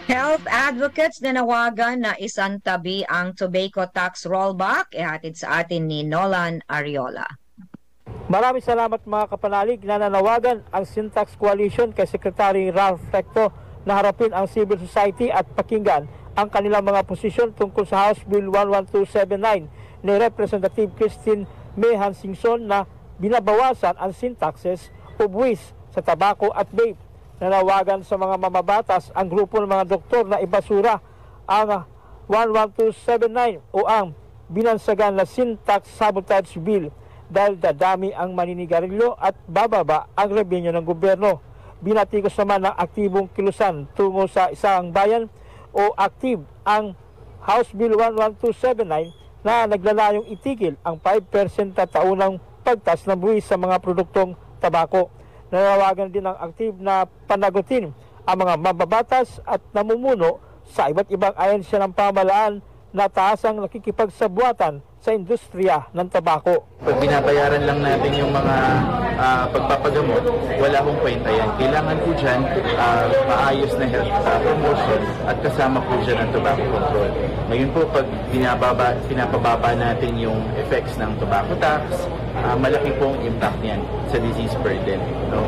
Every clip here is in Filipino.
Health advocates nanawagan na isantabi ang tobacco tax rollback. Ihatid sa atin ni Nolan Ariola. Maraming salamat mga kapanalig na nanawagan ang Syntax Coalition kay Secretary Ralph Recto na harapin ang civil society at pakinggan ang kanilang mga posisyon tungkol sa House Bill 11279 ni Representative Christine Mehan Singson na binabawasan ang sin taxes o buwis sa tabako at vape. Nanawagan sa mga mamabatas ang grupo ng mga doktor na ibasura ang 11279 o ang binansagan na sin tax sabotage bill dahil dadami ang maninigarilyo at bababa ang revenue ng gobyerno. Binatikos naman ng aktibong kilusan tungo sa isang bayan o active ang House Bill 11279 na naglalayong itigil ang 5% na taunang pagtas ng buwis sa mga produktong tabako. Nanawagan din ang active na panagutin ang mga mababatas at namumuno sa iba't ibang ahensya ng pamahalaan na taasang nakikipagsabuatan sa industriya ng tabako. Pag binabayaran lang natin yung mga pagpapagamot, wala akong kwenta yan. Kailangan po dyan maayos na health promotion at kasama po dyan ang tobacco control. Ngayon po, pag pinapababa natin yung effects ng tobacco tax, malaki po ang impact niyan sa disease burden. No?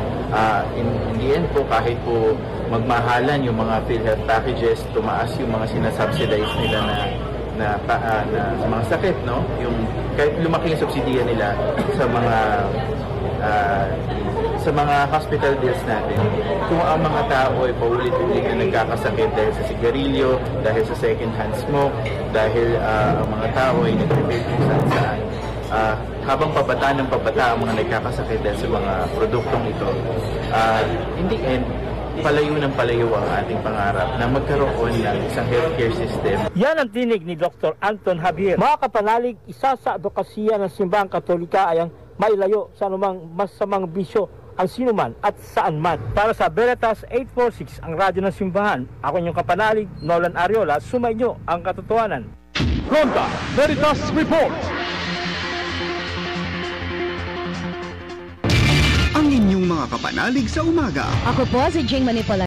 In the end po, kahit po magmahalan yung mga PhilHealth packages, tumaas yung mga sinasubsidize nila na sa mga sakit, no? Yung kahit lumaki yung subsidiya nila sa mga hospital bills natin, kung ang mga tao ay paulit-ulit na nagkakasakit dahil sa sigarilyo, dahil sa second-hand smoke, dahil ang mga tao ay nag-vape kung saan-saan, habang pabata ng pabata ang mga nagkakasakit dahil sa mga produktong ito, in the end, palayo ng palayo ang ating pangarap na magkaroon ng isang healthcare system. Yan ang tinig ni Dr. Anton Javier. Mga kapanalig, isa sa advokasya ng Simbahang Katolika ay ang mailayo sa anumang masamang bisyo ang sinuman at saan man. Para sa Veritas 846, ang radyo ng Simbahan, ako inyong kapanalig, Nolan Ariola, sumainyo ang katotohanan. Ronda Veritas Report. Ang inyong mga kapanalig sa umaga. Ako po si Jing Manipula.